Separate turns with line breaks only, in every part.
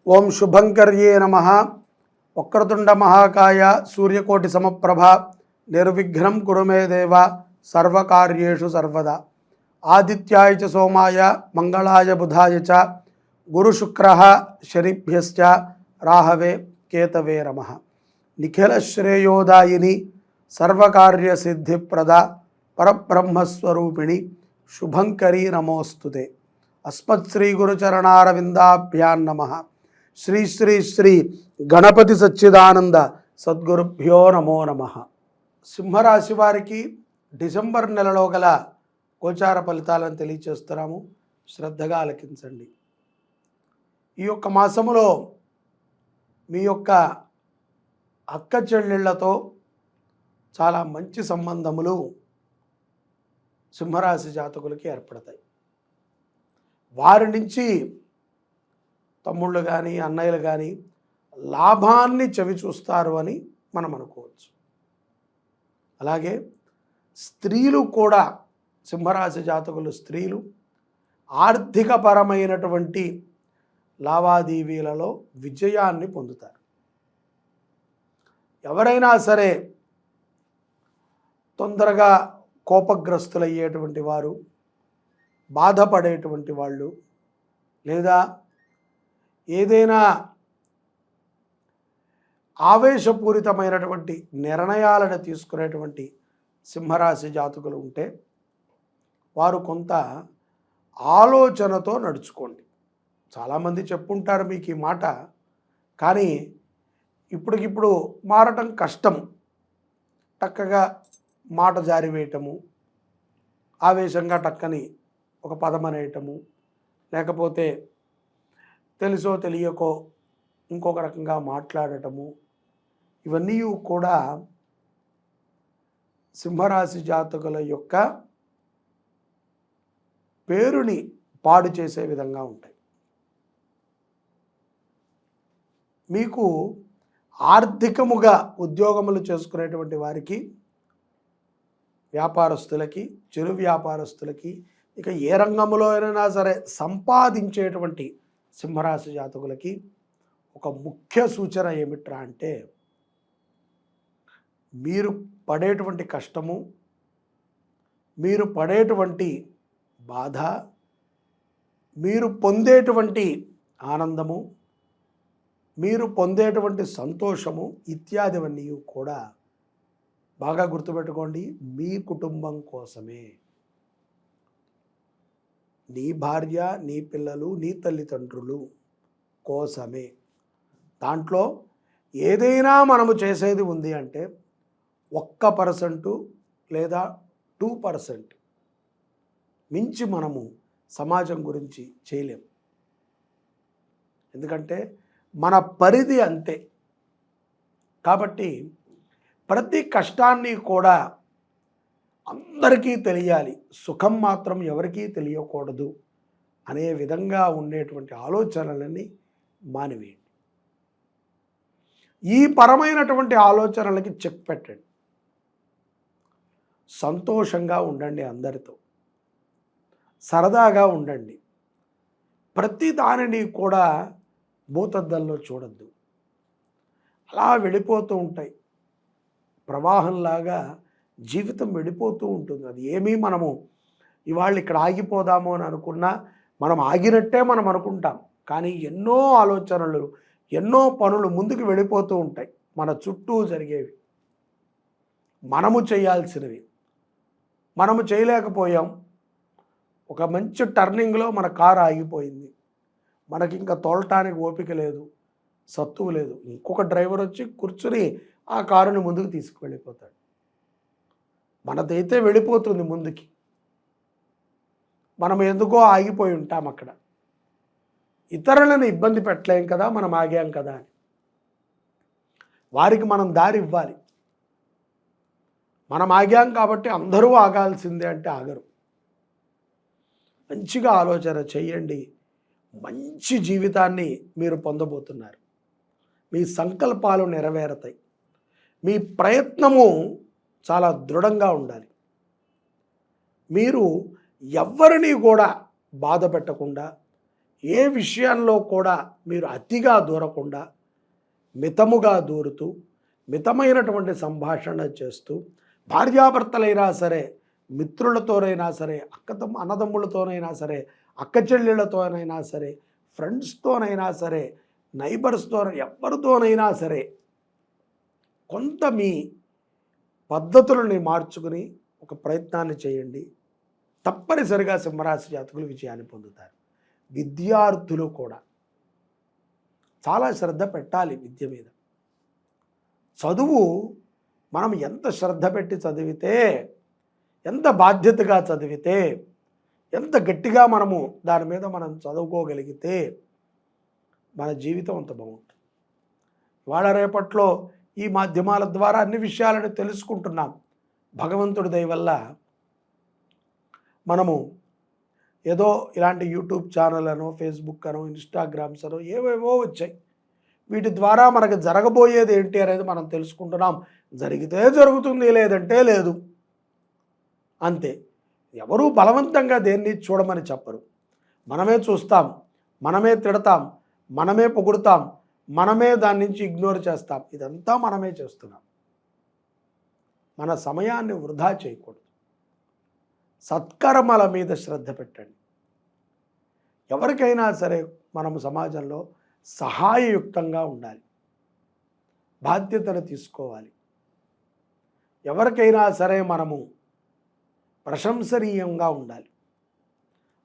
ఓం శుభంకర్యే నమః. వక్రతుండ మహాకాయ సూర్యకోటి సమప్రభ నిర్విఘ్నం కురు మే దేవ సర్వకార్యేషు సర్వదా. ఆదిత్యాయ చ సోమాయ మంగళాయ బుధాయ చ గురుశుక్రః శనిభ్యశ్చ రాహవే కేతవే నమః. నిఖిల శ్రేయోదాయిని సర్వకార్య సిద్ధిప్రద పరబ్రహ్మస్వరూపిణి శుభంకరీ నమోస్తుతే. అస్మత్ శ్రీ గురుచరణారవిందాభ్యాం నమః. శ్రీ శ్రీ శ్రీ గణపతి సచ్చిదానంద సద్గురుభ్యో నమో నమః. సింహరాశి వారికి డిసెంబర్ నెలలో గల గోచార ఫలితాలను తెలియచేస్తున్నాము. శ్రద్ధగా ఆలకించండి. ఈ యొక్క మాసములో మీ యొక్క అక్క చెల్లెళ్లతో చాలా మంచి సంబంధములు సింహరాశి జాతకులకి ఏర్పడతాయి. వారి నుంచి తమ్ముళ్ళు కానీ అన్నయ్యలు కానీ లాభాన్ని చవి చూస్తారు అని మనం అనుకోవచ్చు. అలాగే స్త్రీలు కూడా, సింహరాశి జాతకులు స్త్రీలు ఆర్థికపరమైనటువంటి లావాదేవీలలో విజయాన్ని పొందుతారు. ఎవరైనా సరే తొందరగా కోపగ్రస్తులయ్యేటువంటి వారు, బాధపడేటువంటి వాళ్ళు, లేదా ఏదైనా ఆవేశపూరితమైనటువంటి నిర్ణయాలను తీసుకునేటువంటి సింహరాశి జాతకులు ఉంటే వారు కొంత ఆలోచనతో నడుచుకోండి. చాలామంది చెప్పుంటారు మీకు ఈ మాట, కానీ ఇప్పటికిప్పుడు మారటం కష్టం. టక్కగా మాట జారివేయటము, ఆవేశంగా టక్కని ఒక పదం అనేయటము, లేకపోతే తెలుసో తెలియకో ఇంకొక రకంగా మాట్లాడటము, ఇవన్నీ కూడా సింహరాశి జాతకుల యొక్క పేరుని పాడు చేసే విధంగా ఉంటాయి. మీకు ఆర్థికముగా ఉద్యోగములు చేసుకునేటువంటి వారికి, వ్యాపారస్తులకి, చిరు వ్యాపారస్తులకి, ఇక ఏ రంగంలో అయినా సరే సంపాదించేటువంటి సింహరాశి జాతకులకి ఒక ముఖ్య సూచన ఏమిట్రా అంటే, మీరు పడేటువంటి కష్టము, మీరు పడేటువంటి బాధ, మీరు పొందేటువంటి ఆనందము, మీరు పొందేటువంటి సంతోషము ఇత్యాదివన్నీ కూడా బాగా గుర్తుపెట్టుకోండి, మీ కుటుంబం కోసమే. నీ భార్య, నీ పిల్లలు, నీ తల్లిదండ్రులు కోసమే. దాంట్లో ఏదైనా మనము చేసేది ఉంది అంటే 1% లేదా 2% మించి మనము సమాజం గురించి చేయలేము. ఎందుకంటే మన పరిధి అంతే. కాబట్టి ప్రతి కష్టాన్ని కూడా అందరికీ తెలియాలి, సుఖం మాత్రం ఎవరికీ తెలియకూడదు అనే విధంగా ఉండేటువంటి ఆలోచనలని మానివేయండి. ఈ పరమైనటువంటి ఆలోచనలకి చెక్ పెట్టండి. సంతోషంగా ఉండండి, అందరితో సరదాగా ఉండండి. ప్రతి దానిని కూడా భూతద్దంలో చూడద్దు. అలా వెళ్ళిపోతూ ఉంటాయి, ప్రవాహంలాగా జీవితం వెళ్ళిపోతూ ఉంటుంది. అది ఏమీ మనము ఇవాళ ఇక్కడ ఆగిపోదాము అని అనుకున్నా మనం ఆగినట్టే మనం అనుకుంటాం, కానీ ఎన్నో ఆలోచనలు, ఎన్నో పనులు ముందుకు వెళ్ళిపోతూ ఉంటాయి. మన చుట్టూ జరిగేవి, మనము చేయాల్సినవి మనము చేయలేకపోయాం. ఒక మంచి టర్నింగ్లో మన కారు ఆగిపోయింది, మనకి ఇంకా తోలటానికి ఓపిక లేదు, సత్తువు లేదు. ఇంకొక డ్రైవర్ వచ్చి కూర్చుని ఆ కారుని ముందుకు తీసుకువెళ్ళిపోతాడు. మనదైతే వెళ్ళిపోతుంది ముందుకి, మనం ఎందుకో ఆగిపోయి ఉంటాం అక్కడ. ఇతరులను ఇబ్బంది పెట్టలేం కదా, మనం ఆగాం కదా అని వారికి మనం దారి ఇవ్వాలి. మనం ఆగాం కాబట్టి అందరూ ఆగాల్సిందే అంటే ఆగరు. మంచిగా ఆలోచన చేయండి. మంచి జీవితాన్ని మీరు పొందబోతున్నారు. మీ సంకల్పాలు నెరవేరుతాయి. మీ ప్రయత్నము చాలా దృఢంగా ఉండాలి. మీరు ఎవ్వరిని కూడా బాధ పెట్టకుండా, ఏ విషయంలో కూడా మీరు అతిగా దూరకుండా మితముగా దూరుతూ మితమైనటువంటి సంభాషణ చేస్తూ భార్యాభర్తలైనా సరే, మిత్రులతోనైనా సరే, అన్నదమ్ములతోనైనా సరే, అక్క చెల్లెళ్ళతోనైనా సరే, ఫ్రెండ్స్తోనైనా సరే, నైబర్స్తో ఎవరితోనైనా సరే కొంత మీ పద్ధతులని మార్చుకుని ఒక ప్రయత్నాన్ని చేయండి. తప్పనిసరిగా సింహరాశి జాతకులు విజయాన్ని పొందుతారు. విద్యార్థులు కూడా చాలా శ్రద్ధ పెట్టాలి విద్య మీద. చదువు మనం ఎంత శ్రద్ధ పెట్టి చదివితే, ఎంత బాధ్యతగా చదివితే, ఎంత గట్టిగా మనము దాని మీద మనం చదువుకోగలిగితే మన జీవితం అంత బాగుంటుంది. ఇవాళ రేపట్లో ఈ మాధ్యమాల ద్వారా అన్ని విషయాలను తెలుసుకుంటున్నాం. భగవంతుడి దయ వల్ల మనము ఏదో ఇలాంటి యూట్యూబ్ ఛానల్ అనో, ఫేస్బుక్ అనో, ఇన్స్టాగ్రామ్స్ అనో ఏవేవో వచ్చాయి. వీటి ద్వారా మనకు జరగబోయేది ఏంటి అనేది మనం తెలుసుకుంటున్నాం. జరిగితే జరుగుతుంది, లేదంటే లేదు, అంతే. ఎవరూ బలవంతంగా దేన్ని చూడమని చెప్పరు. మనమే చూస్తాం, మనమే తిడతాం, మనమే పొగుడుతాం, మనమే దాని నుంచి ఇగ్నోర్ చేస్తాం. ఇదంతా మనమే చేస్తున్నాం. మన సమయాన్ని వృధా చేయకూడదు. సత్కర్మల మీద శ్రద్ధ పెట్టండి. ఎవరికైనా సరే మనము సమాజంలో సహాయయుక్తంగా ఉండాలి, బాధ్యతను తీసుకోవాలి. ఎవరికైనా సరే మనము ప్రశంసనీయంగా ఉండాలి,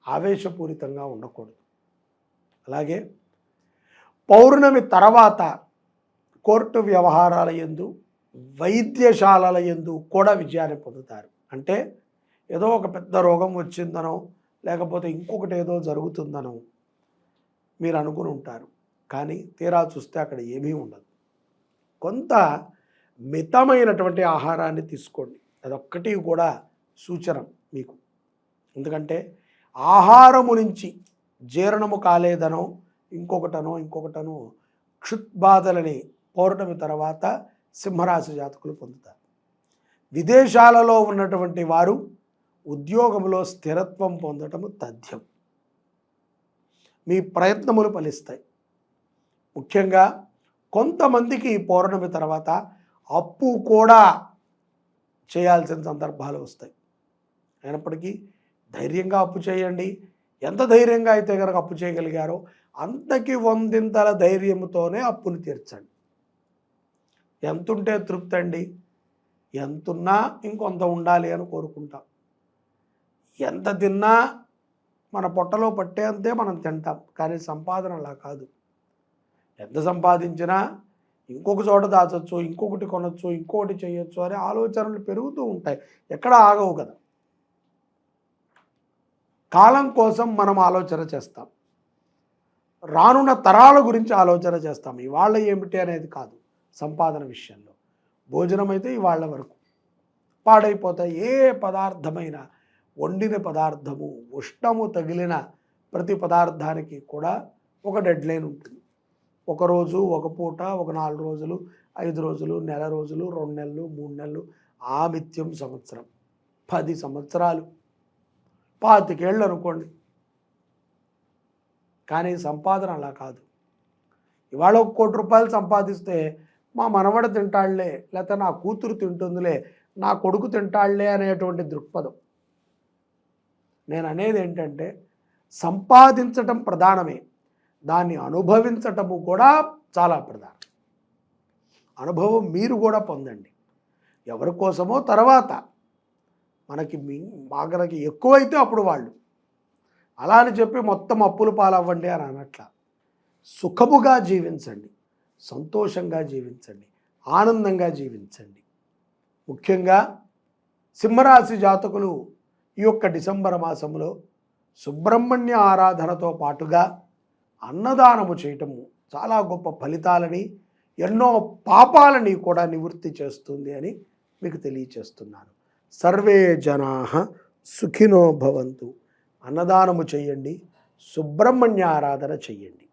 ఆవేశపూరితంగా ఉండకూడదు. అలాగే పౌర్ణమి తర్వాత కోర్టు వ్యవహారాల యందు, వైద్యశాలల యందు కూడా విజయాన్ని పొందుతారు. అంటే ఏదో ఒక పెద్ద రోగం వచ్చిందనో, లేకపోతే ఇంకొకటి ఏదో జరుగుతుందనో మీరు అనుకుని ఉంటారు. కానీ తీరా చూస్తే అక్కడ ఏమీ ఉండదు. కొంత మితమైనటువంటి ఆహారాన్ని తీసుకోండి. అదొక్కటి కూడా సూచన మీకు. ఎందుకంటే ఆహారము నుంచి జీర్ణము కాలేదనో, ఇంకొకటనో క్షుత్బాధలని పౌర్ణమి తర్వాత సింహరాశి జాతకులు పొందుతారు. విదేశాలలో ఉన్నటువంటి వారు ఉద్యోగంలో స్థిరత్వం పొందటము తథ్యం. మీ ప్రయత్నములు ఫలిస్తాయి. ముఖ్యంగా కొంతమందికి పౌర్ణమి తర్వాత అప్పు కూడా చేయాల్సిన సందర్భాలు వస్తాయి. అయినప్పటికీ ధైర్యంగా అప్పు చేయండి. ఎంత ధైర్యంగా అయితే కనుక అప్పు చేయగలిగారో అంతకి 100 ధైర్యంతోనే అప్పును తీర్చండి. ఎంతుంటే తృప్తి అండి. ఎంతున్నా ఇంకొంత ఉండాలి అని కోరుకుంటాం. ఎంత తిన్నా మన పొట్టలో పట్టేంతే మనం తింటాం. కానీ సంపాదన అలా కాదు. ఎంత సంపాదించినా ఇంకొక చోట దాచొచ్చు, ఇంకొకటి కొనొచ్చు, ఇంకొకటి చేయొచ్చు అనే ఆలోచనలు పెరుగుతూ ఉంటాయి. ఎక్కడ ఆగవు కదా. కాలం కోసం మనం ఆలోచన చేస్తాం, రానున్న తరాల గురించి ఆలోచన చేస్తాం. ఇవాళ ఏమిటి అనేది కాదు. సంపాదన విషయంలో భోజనం అయితే ఇవాళ వరకు పాడైపోతాయి. ఏ పదార్థమైనా, వండిన పదార్థము, ఉష్ణము తగిలిన ప్రతి పదార్థానికి కూడా ఒక డెడ్ లైన్ ఉంటుంది. ఒకరోజు, ఒక పూట, ఒక 4 రోజులు, 5 రోజులు, నెల రోజులు, 2 నెలలు, 3 నెలలు, ఆమిత్యం సంవత్సరం, 10 సంవత్సరాలు, 25 ఏళ్ళు అనుకోండి. కానీ సంపాదన అలా కాదు. ఇవాళ 1 కోటి రూపాయలు సంపాదిస్తే మా మనవడు తింటాళ్లే, లేకపోతే నా కూతురు తింటుందిలే, నా కొడుకు తింటాళ్లే అనేటువంటి దృక్పథం. నేను అనేది ఏంటంటే సంపాదించటం ప్రధానమే, దాన్ని అనుభవించటము కూడా చాలా ప్రధానం. అనుభవం మీరు కూడా పొందండి. ఎవరి కోసమో తర్వాత మనకి ఎక్కువైతే అప్పుడు వాళ్ళు అలా అని చెప్పి మొత్తం అప్పులు పాలవ్వండి అని అనట్లా. సుఖముగా జీవించండి, సంతోషంగా జీవించండి, ఆనందంగా జీవించండి. ముఖ్యంగా సింహరాశి జాతకులు ఈ యొక్క డిసెంబర్ మాసంలో సుబ్రహ్మణ్య ఆరాధనతో పాటుగా అన్నదానము చేయటము చాలా గొప్ప ఫలితాలని, ఎన్నో పాపాలని కూడా నివృత్తి చేస్తుంది అని మీకు తెలియచేస్తున్నాను. సర్వే జనాః సుఖినో భవంతు. అన్నదానము చేయండి, సుబ్రహ్మణ్య ఆరాధన చెయ్యండి.